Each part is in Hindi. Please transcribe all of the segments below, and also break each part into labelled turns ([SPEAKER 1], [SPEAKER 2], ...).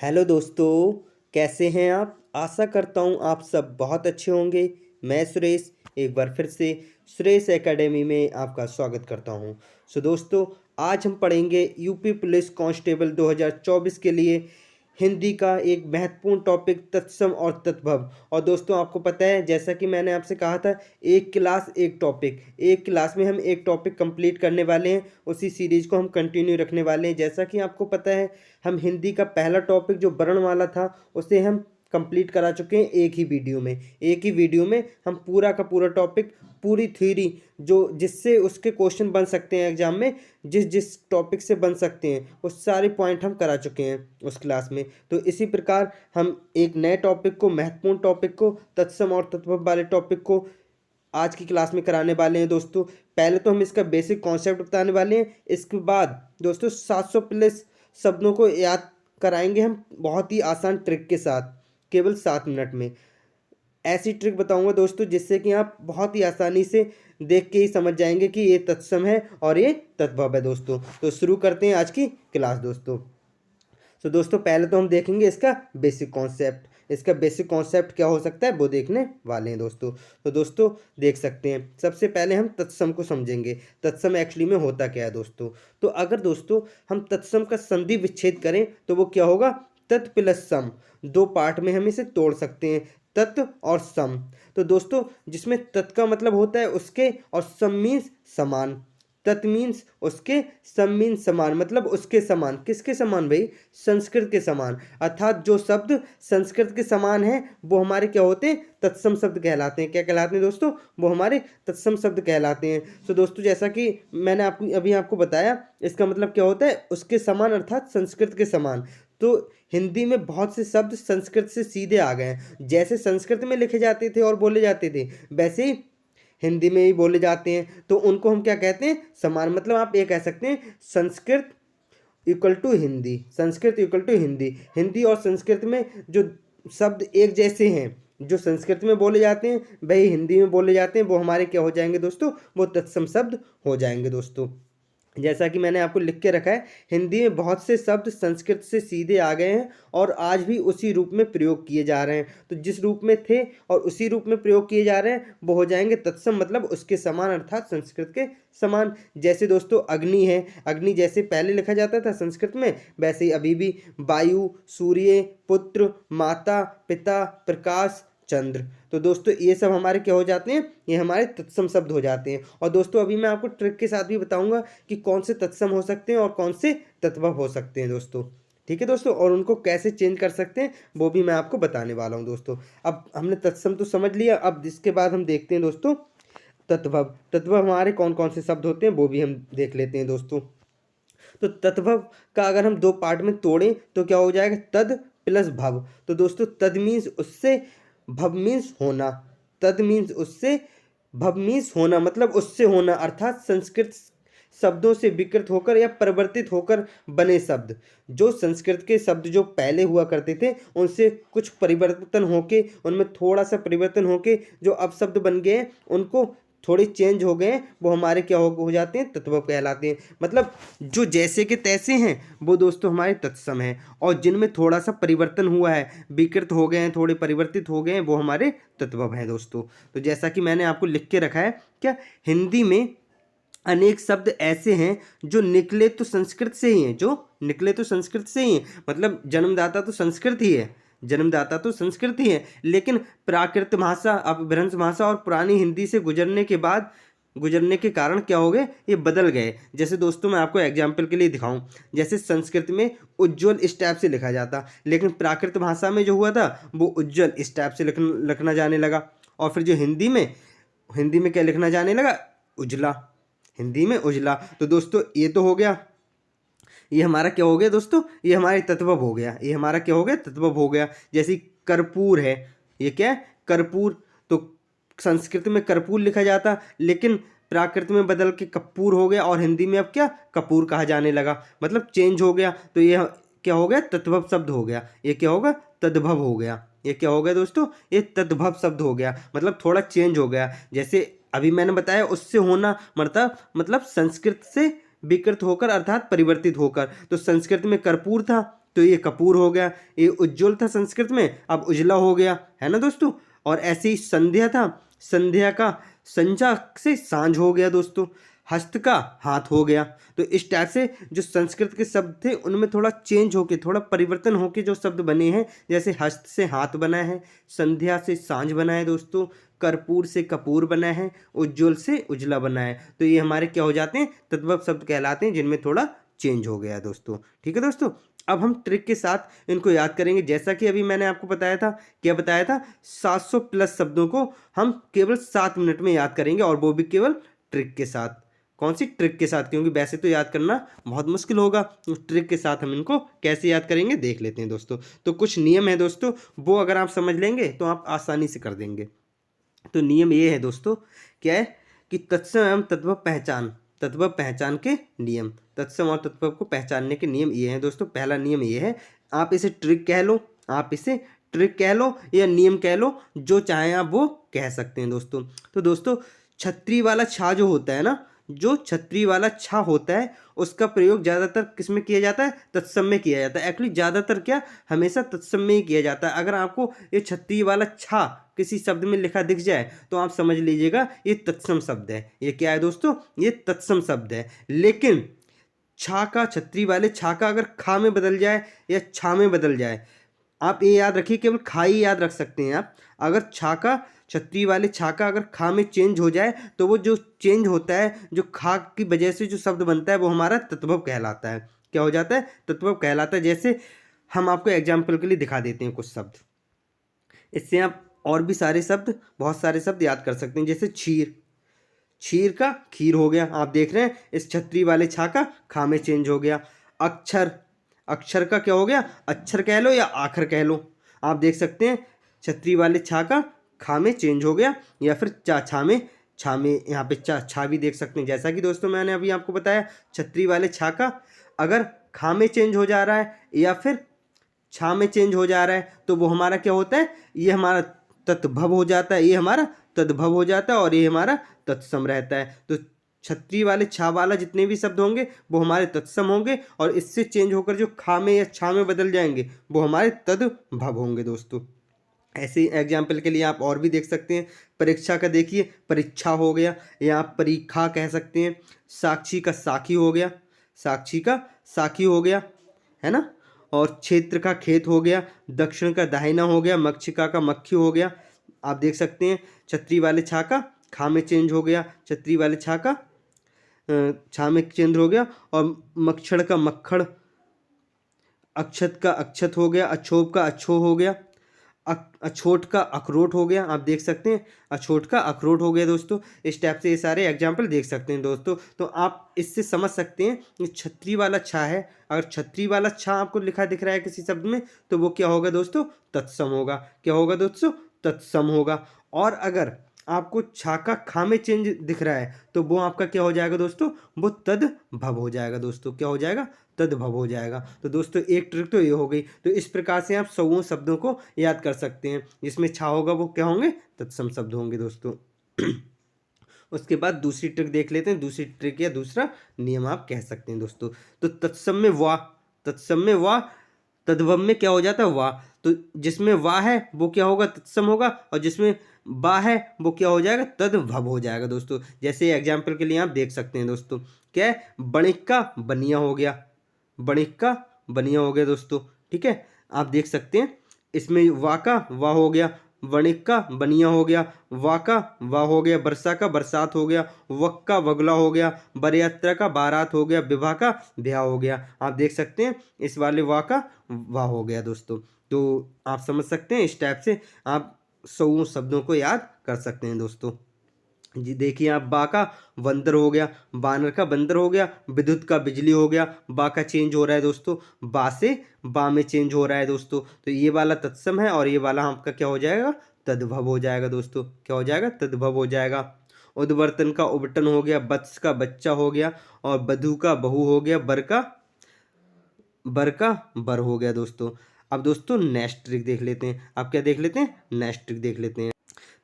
[SPEAKER 1] हेलो दोस्तों, कैसे हैं आप? आशा करता हूँ आप सब बहुत अच्छे होंगे। मैं सुरेश एक बार फिर से सुरेश एकेडमी में आपका स्वागत करता हूँ। दोस्तों, आज हम पढ़ेंगे यूपी पुलिस कांस्टेबल 2024 के लिए हिंदी का एक महत्वपूर्ण टॉपिक तत्सम और तद्भव। और दोस्तों, आपको पता है, जैसा कि मैंने आपसे कहा था, एक क्लास एक टॉपिक, एक क्लास में हम एक टॉपिक कंप्लीट करने वाले हैं। उसी सीरीज को हम कंटिन्यू रखने वाले हैं। जैसा कि आपको पता है, हम हिंदी का पहला टॉपिक जो वर्णमाला था उसे हम कंप्लीट करा चुके हैं एक ही वीडियो में हम पूरा का पूरा टॉपिक, पूरी थ्योरी जो जिससे उसके क्वेश्चन बन सकते हैं एग्जाम में, जिस जिस टॉपिक से बन सकते हैं वो सारे पॉइंट हम करा चुके हैं उस क्लास में। तो इसी प्रकार हम एक नए टॉपिक को, महत्वपूर्ण टॉपिक को, तत्सम और तत्व वाले टॉपिक को आज की क्लास में कराने वाले हैं। दोस्तों, पहले तो हम इसका बेसिक कॉन्सेप्ट बताने वाले हैं। इसके बाद दोस्तों 700 प्लस शब्दों को याद कराएंगे हम बहुत ही आसान ट्रिक के साथ, केवल 7 मिनट में। ऐसी ट्रिक बताऊंगा दोस्तों जिससे कि आप बहुत ही आसानी से देख के ही समझ जाएंगे कि ये तत्सम है और ये तद्भव है। दोस्तों, तो शुरू करते हैं आज की क्लास। दोस्तों पहले तो हम देखेंगे इसका बेसिक कॉन्सेप्ट। इसका बेसिक कॉन्सेप्ट क्या हो सकता है वो देखने वाले हैं दोस्तों। तो दोस्तों देख सकते हैं, सबसे पहले हम तत्सम को समझेंगे। तत्सम एक्चुअली में होता क्या है दोस्तों। तो अगर दोस्तों हम तत्सम का संधि विच्छेद करें तो वो क्या होगा, तत् प्लस सम। दो पार्ट में हम इसे तोड़ सकते हैं, तत् और सम। तो दोस्तों जिसमें तत् का मतलब होता है उसके, और सम मीन्स समान। तत् मीन्स उसके, सम मीन्स समान, मतलब उसके समान। किसके समान भाई? संस्कृत के समान। अर्थात जो शब्द संस्कृत के समान है वो हमारे क्या होते हैं, तत्सम शब्द कहलाते हैं। क्या कहलाते हैं दोस्तों? वो हमारे तत्सम शब्द कहलाते हैं। तो दोस्तों जैसा कि मैंने अभी आपको बताया, इसका मतलब क्या होता है, उसके समान अर्थात संस्कृत के समान। तो हिंदी में बहुत से शब्द संस्कृत से सीधे आ गए हैं। जैसे संस्कृत में लिखे जाते थे और बोले जाते थे, वैसे ही हिंदी में ही बोले जाते हैं। तो उनको हम क्या कहते हैं, समान। मतलब आप ये कह सकते हैं Sanskrit equal to Hindi, Sanskrit equal to Hindi. Hindi और संस्कृत में जो शब्द एक जैसे हैं, जो संस्कृत में बोले जाते हैं वही हिंदी में बोले जाते हैं, वो हमारे क्या हो जाएंगे दोस्तों, वो तत्सम शब्द हो जाएंगे दोस्तों। जैसा कि मैंने आपको लिख के रखा है, हिंदी में बहुत से शब्द संस्कृत से सीधे आ गए हैं और आज भी उसी रूप में प्रयोग किए जा रहे हैं। तो जिस रूप में थे और उसी रूप में प्रयोग किए जा रहे हैं वो हो जाएंगे तत्सम, मतलब उसके समान अर्थात संस्कृत के समान। जैसे दोस्तों अग्नि है, अग्नि जैसे पहले लिखा जाता था संस्कृत में, वैसे ही अभी भी वायु, सूर्य, पुत्र, माता, पिता, प्रकाश, चंद्र। तो दोस्तों ये सब हमारे क्या हो जाते हैं, ये हमारे तत्सम शब्द हो जाते हैं। और दोस्तों अभी मैं आपको ट्रिक के साथ भी बताऊंगा कि कौन से तत्सम हो सकते हैं और कौन से तद्भव हो सकते हैं दोस्तों। ठीक है दोस्तों, और उनको कैसे चेंज कर सकते हैं वो भी मैं आपको बताने वाला हूं दोस्तों। अब हमने तत्सम तो समझ लिया, अब जिसके बाद हम देखते हैं दोस्तों तद्भव। तद्भव हमारे कौन कौन से शब्द होते हैं वो भी हम देख लेते हैं दोस्तों। तो तद्भव का अगर हम दो पार्ट में तोड़ें तो क्या हो जाएगा, तद प्लस भव। तो दोस्तों तद मीन्स उससे, भव मीन्स होना। तद मीन्स उससे, भव मीन्स होना, मतलब उससे होना। अर्थात संस्कृत शब्दों से विकृत होकर या परिवर्तित होकर बने शब्द। जो संस्कृत के शब्द जो पहले हुआ करते थे उनसे कुछ परिवर्तन होके, उनमें थोड़ा सा परिवर्तन होके जो अब शब्द बन गए हैं, उनको थोड़े चेंज हो गए हैं, वो हमारे क्या हो जाते हैं, तत्व कहलाते हैं। मतलब जो जैसे के तैसे हैं वो दोस्तों हमारे तत्सम हैं, और जिनमें थोड़ा सा परिवर्तन हुआ है, विकृत हो गए हैं, थोड़े परिवर्तित हो गए हैं, वो हमारे तत्व हैं दोस्तों। तो जैसा कि मैंने आपको लिख के रखा है, क्या हिंदी में अनेक शब्द ऐसे हैं जो निकले तो संस्कृत से ही हैं, जो निकले तो संस्कृत से ही हैं। मतलब जन्मदाता तो संस्कृत ही है, जन्मदाता तो संस्कृत ही है, लेकिन प्राकृत भाषा, अपभ्रंश भाषा और पुरानी हिंदी से गुजरने के कारण क्या हो गए, ये बदल गए। जैसे दोस्तों मैं आपको एग्जाम्पल के लिए दिखाऊं, जैसे संस्कृत में उज्ज्वल इस टाइप से लिखा जाता, लेकिन प्राकृत भाषा में जो हुआ था वो उज्ज्वल इस टाइप से लिखना जाने लगा। और फिर जो हिंदी में क्या लिखना जाने लगा, उजला, हिंदी में उजला। तो दोस्तों ये तो हो गया, ये हमारा क्या हो गया दोस्तों, ये हमारे तत्वव हो गया, ये हमारा क्या हो गया, तत्वव हो गया। जैसे कर्पूर है, ये क्या है, कर्पूर। तो संस्कृत में कर्पूर लिखा जाता, लेकिन प्राकृत में बदल के कपूर हो गया, और हिंदी में अब क्या, कपूर कहा जाने लगा, मतलब चेंज हो गया। तो ये क्या हो गया, तद्भव शब्द हो गया। ये क्या होगा, तद्भव हो गया। ये क्या हो गया दोस्तों, ये तद्भव शब्द हो गया, मतलब थोड़ा चेंज हो गया। जैसे अभी मैंने बताया उससे होना, मतलब संस्कृत से विकृत होकर अर्थात परिवर्तित होकर। तो संस्कृत में कर्पूर था, तो ये कपूर हो गया। ये उज्ज्वल था संस्कृत में, अब उजला हो गया, है ना दोस्तों। और ऐसे ही संध्या था, संध्या का संजा से सांझ हो गया दोस्तों। हस्त का हाथ हो गया। तो इस टाइप से जो संस्कृत के शब्द थे उनमें थोड़ा चेंज होके, थोड़ा परिवर्तन होके जो शब्द बने हैं, जैसे हस्त से हाथ बना है, संध्या से सांझ बना है दोस्तों, कर्पूर से कपूर बना है, उज्ज्वल से उजला बना है। तो ये हमारे क्या हो जाते हैं, तद्भव शब्द कहलाते हैं, जिनमें थोड़ा चेंज हो गया दोस्तों। ठीक है दोस्तों, अब हम ट्रिक के साथ इनको याद करेंगे। जैसा कि अभी मैंने आपको बताया था, क्या बताया था, 700 प्लस शब्दों को हम केवल 7 मिनट में याद करेंगे, और वो भी केवल ट्रिक के साथ। कौन सी ट्रिक के साथ, क्योंकि वैसे तो याद करना बहुत मुश्किल होगा, तो ट्रिक के साथ हम इनको कैसे याद करेंगे देख लेते हैं दोस्तों। तो कुछ नियम है दोस्तों, वो अगर आप समझ लेंगे तो आप आसानी से कर देंगे। तो नियम ये है दोस्तों, क्या है कि तत्सम एवं तद्भव पहचान, तद्भव पहचान के नियम, तत्सम और तद्भव को पहचानने के नियम ये हैं दोस्तों। पहला नियम ये है, आप इसे ट्रिक कह लो, आप इसे ट्रिक कह लो या नियम कह लो, जो चाहें आप वो कह सकते हैं दोस्तों। तो दोस्तों, छतरी वाला छा जो होता है ना, जो छतरी वाला छा होता है, उसका प्रयोग ज़्यादातर किस में किया जाता है, तत्सम में किया जाता है। एक्चुअली ज़्यादातर क्या, हमेशा तत्सम में ही किया जाता है। अगर आपको ये छतरी वाला छा किसी शब्द में लिखा दिख जाए तो आप समझ लीजिएगा ये तत्सम शब्द है। ये क्या है दोस्तों, ये तत्सम शब्द है। लेकिन छा का, छतरी वाले छा का अगर खा में बदल जाए या छा में बदल जाए, आप ये याद रखिए, केवल खा ही याद रख सकते हैं आप। अगर छा का, छतरी वाले छा का अगर खा में चेंज हो जाए, तो वो जो चेंज होता है, जो खा की वजह से जो शब्द बनता है, वो हमारा तत्भव कहलाता है। क्या हो जाता है, तत्भव कहलाता है। जैसे हम आपको एग्जाम्पल के लिए दिखा देते हैं कुछ शब्द, इससे आप और भी सारे शब्द, बहुत सारे शब्द याद कर सकते हैं। जैसे क्षीर, क्षीर का खीर हो गया, आप देख रहे हैं इस छतरी वाले छा का खा में चेंज हो गया। अक्षर, अक्षर का क्या हो गया, अक्षर कह लो या आखर कह लो, आप देख सकते हैं छतरी वाले छा का खा में चेंज हो गया, या फिर चा छा में, छा में यहाँ पे चा छा भी देख सकते हैं। जैसा कि दोस्तों मैंने अभी आपको बताया, छतरी वाले छा का अगर खा में चेंज हो जा रहा है या फिर छा में चेंज हो जा रहा है, तो वो हमारा क्या होता है, ये हमारा तद्भव हो जाता है, ये हमारा तद्भव हो जाता है, और ये हमारा तत्सम रहता है। तो छतरी वाले छा वाला जितने भी शब्द होंगे वो हमारे तत्सम होंगे, और इससे चेंज होकर जो खा में या छा में बदल जाएंगे वो हमारे तद्भव होंगे दोस्तों। ऐसे एग्जाम्पल के लिए आप और भी देख सकते हैं। परीक्षा का देखिए, परीक्षा हो गया, या आप परीक्षा कह सकते हैं। साक्षी का साखी हो गया, साक्षी का साखी हो गया, है ना। और क्षेत्र का खेत हो गया, दक्षिण का दाहिना हो गया, मक्षिका का मक्खी हो गया। आप देख सकते हैं छतरी वाले छा का खा में चेंज हो गया, छतरी वाले छा का छा में चेंज हो गया, और मक्षण का मक्खड़, अक्षत का अक्षत हो गया, अछोप का अछो हो गया, अछोट का अखरोट हो गया। आप देख सकते हैं अछोट का अखरोट हो गया दोस्तों। इस टाइप से ये सारे एग्जाम्पल देख सकते हैं दोस्तों। तो आप इससे समझ सकते हैं कि छतरी वाला छा है, अगर छतरी वाला छा आपको लिखा दिख रहा है किसी शब्द में, तो वो क्या होगा दोस्तों, तत्सम होगा। क्या होगा दोस्तों, तत्सम होगा। और अगर आपको छा का खा में चेंज दिख रहा है, तो वो आपका क्या हो जाएगा दोस्तों, वो तद्भव हो जाएगा दोस्तों। क्या हो जाएगा, तद्भव हो जाएगा। तो दोस्तों एक ट्रिक तो ये हो गई। तो इस प्रकार से आप सौ शब्दों को याद कर सकते हैं। जिसमें छा होगा वो क्या होंगे, तत्सम शब्द होंगे दोस्तों। उसके बाद दूसरी ट्रिक देख लेते हैं। दूसरी ट्रिक या दूसरा नियम आप कह सकते हैं दोस्तों। तो तत्सम में वाह, तत्सम में वाह, तद्भव में क्या हो जाता है, वाह। तो जिसमें वाह है वो क्या होगा, तत्सम होगा, और जिसमें बा है वो क्या हो जाएगा, तद्भव हो जाएगा दोस्तों। जैसे एग्जाम्पल के लिए आप देख सकते हैं दोस्तों, क्या है, बणिक का बनिया हो गया, बणिक का बनिया हो गया दोस्तों। ठीक है, आप देख सकते हैं इसमें वा का वाह हो गया, वणिक का बनिया हो गया, वा का वाह हो गया, वर्षा का बरसात हो गया, वक का वगला हो गया, बरयात्रा का बारात हो गया, विवाह का ब्याह हो गया। आप देख सकते हैं इस वाले वाह का वाह हो गया दोस्तों। तो आप समझ सकते हैं इस टाइप से आप 100 शब्दों को याद कर सकते हैं दोस्तों। जी देखिए, आप बा का बंदर हो गया, बानर का बंदर हो गया, विद्युत का बिजली हो गया। बा का चेंज हो रहा है दोस्तों, बा से बा में चेंज हो रहा है दोस्तों। तो ये वाला तत्सम है, और ये वाला आपका क्या हो जाएगा, तद्भव हो जाएगा दोस्तों। क्या हो जाएगा, तद्भव हो जाएगा। उद्वर्तन का उबटन हो गया, वत्स का बच्चा हो गया, और बधू का बहू हो गया, बर का बर हो गया दोस्तों। अब दोस्तों नेक्स्ट ट्रिक देख लेते हैं। आप क्या देख लेते हैं, नेक्स्ट ट्रिक देख लेते हैं।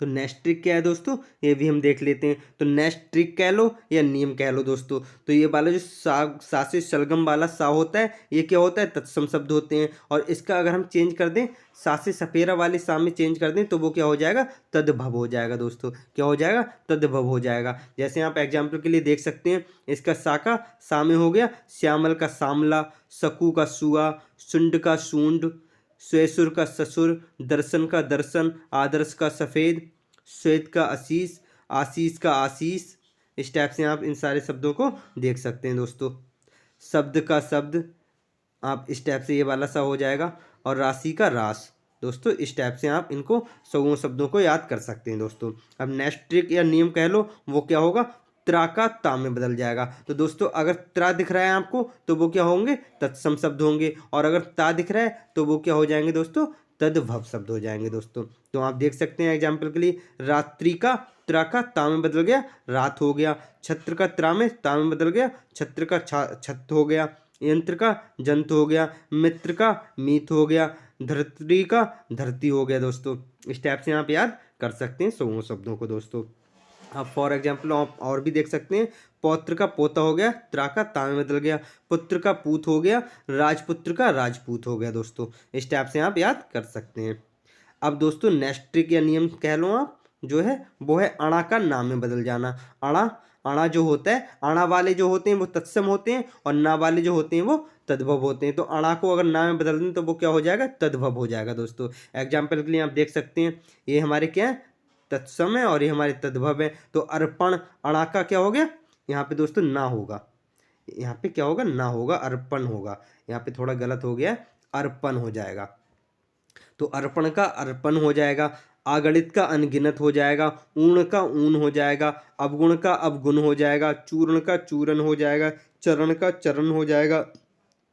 [SPEAKER 1] तो नेक्स्ट ट्रिक क्या है दोस्तों, ये भी हम देख लेते हैं। तो नेक्स्ट ट्रिक कह लो या नियम कह लो दोस्तों, तो ये वाला जो सा से शलगम वाला सा होता है, ये क्या होता है, तत्सम शब्द होते हैं। और इसका अगर हम चेंज कर दें, सा से सपेरा वाले सा में चेंज कर दें, तो वो क्या हो जाएगा, तद्भव हो जाएगा दोस्तों। क्या हो जाएगा, तद्भव हो जाएगा। जैसे आप एग्जाम्पल के लिए देख सकते हैं, इसका सा का सा में हो गया श्यामल का सामला, सकू का सुआ, सुंड का सूंड, स्वेसुर का ससुर, दर्शन का दर्शन, आदर्श का सफ़ेद, श्वेत का आशीष, आशीष का आशीष। इस टाइप से आप इन सारे शब्दों को देख सकते हैं दोस्तों। शब्द का शब्द, आप इस टाइप से ये वाला सा हो जाएगा। और राशि का रास दोस्तों, इस टाइप से आप इनको सौ शब्दों को याद कर सकते हैं दोस्तों। अब नेक्स्ट ट्रिक या नियम कह लो, वो क्या होगा, त्रा का ता में बदल जाएगा। तो दोस्तों अगर त्रा दिख रहा है आपको, तो वो क्या होंगे, तत्सम शब्द होंगे। और अगर ता दिख रहा है, तो वो क्या हो जाएंगे दोस्तों, तद्भव शब्द हो जाएंगे दोस्तों। तो आप देख सकते हैं एग्जाम्पल के लिए, रात्रि का त्रा का ता में बदल गया, रात हो गया। छत्र का त्रा में ता में बदल गया, छत्र का छत हो गया। यंत्र का जंत हो गया, मित्र का मीत हो गया, धरत्री का धरती हो गया दोस्तों। इस टाइप से आप याद कर सकते हैं सौ शब्दों को दोस्तों। आप फॉर एग्जाम्पल आप और भी देख सकते हैं, पौत्र का पोता हो गया, त्रा का ता में बदल गया। पुत्र का पूत हो गया, राजपुत्र का राजपूत हो गया दोस्तों। इस टाइप से आप याद कर सकते हैं। अब दोस्तों नेक्स्ट ट्रिक या नियम कह लो आप, जो है वो है अणा का नाम में बदल जाना। अणा, अणा जो होता है, अणा वाले जो होते हैं वो तत्सम होते हैं, और ना वाले जो होते हैं वो तद्भव होते हैं। तो अणा को अगर ना में बदल दें, तो वो क्या हो जाएगा, तद्भव हो जाएगा दोस्तों। एग्जाम्पल के लिए आप देख सकते हैं, ये हमारे क्या है, तत्सम है, और ये हमारे तद्भव है। तो अर्पण, अणा का क्या हो गया, यहाँ पे दोस्तों ना होगा, यहाँ पे क्या होगा, ना होगा, अर्पण होगा। यहाँ पे थोड़ा गलत हो गया, अर्पण हो जाएगा। तो अर्पण का अर्पण हो जाएगा। आगणित का अनगिनत हो जाएगा। ऊण का ऊन हो जाएगा। अवगुण का अवगुण हो जाएगा। चूर्ण का चूरन हो जाएगा। चरण का चरण हो जाएगा।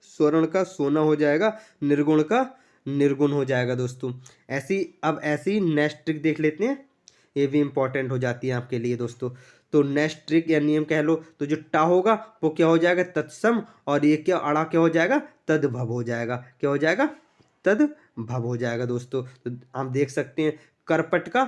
[SPEAKER 1] स्वर्ण का सोना हो जाएगा। निर्गुण का निर्गुण हो जाएगा दोस्तों। अब ऐसी नेक्स्ट ट्रिक देख लेते हैं, ये भी इंपॉर्टेंट हो जाती है आपके लिए दोस्तों। तो नेक्स्ट ट्रिक या नियम कह लो, तो जो टा होगा वो क्या हो जाएगा, तत्सम, और ये क्या अड़ा क्या हो जाएगा, तद्भव हो जाएगा। क्या हो जाएगा, तद्भव हो जाएगा दोस्तों। तो आप देख सकते हैं, करपट का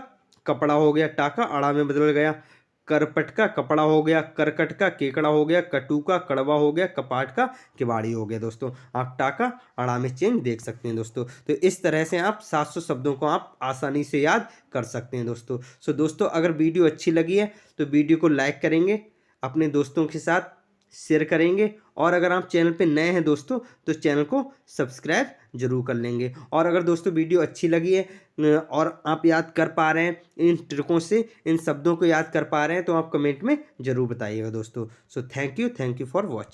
[SPEAKER 1] कपड़ा हो गया, टा का अड़ा में बदल गया। करपट का कपड़ा हो गया, करकट का केकड़ा हो गया, कटु का कड़वा हो गया, कपाट का किवाड़ी हो गया दोस्तों। आप टा का अड़ा में चेंज देख सकते हैं दोस्तों। तो इस तरह से आप 700 शब्दों को आप आसानी से याद कर सकते हैं दोस्तों। सो दोस्तों अगर वीडियो अच्छी लगी है तो वीडियो को लाइक करेंगे, अपने दोस्तों के साथ शेयर करेंगे, और अगर आप चैनल पे नए हैं दोस्तों, तो चैनल को सब्सक्राइब जरूर कर लेंगे। और अगर दोस्तों वीडियो अच्छी लगी है और आप याद कर पा रहे हैं इन ट्रिकों से, इन शब्दों को याद कर पा रहे हैं, तो आप कमेंट में ज़रूर बताइएगा दोस्तों। So thank you for watching.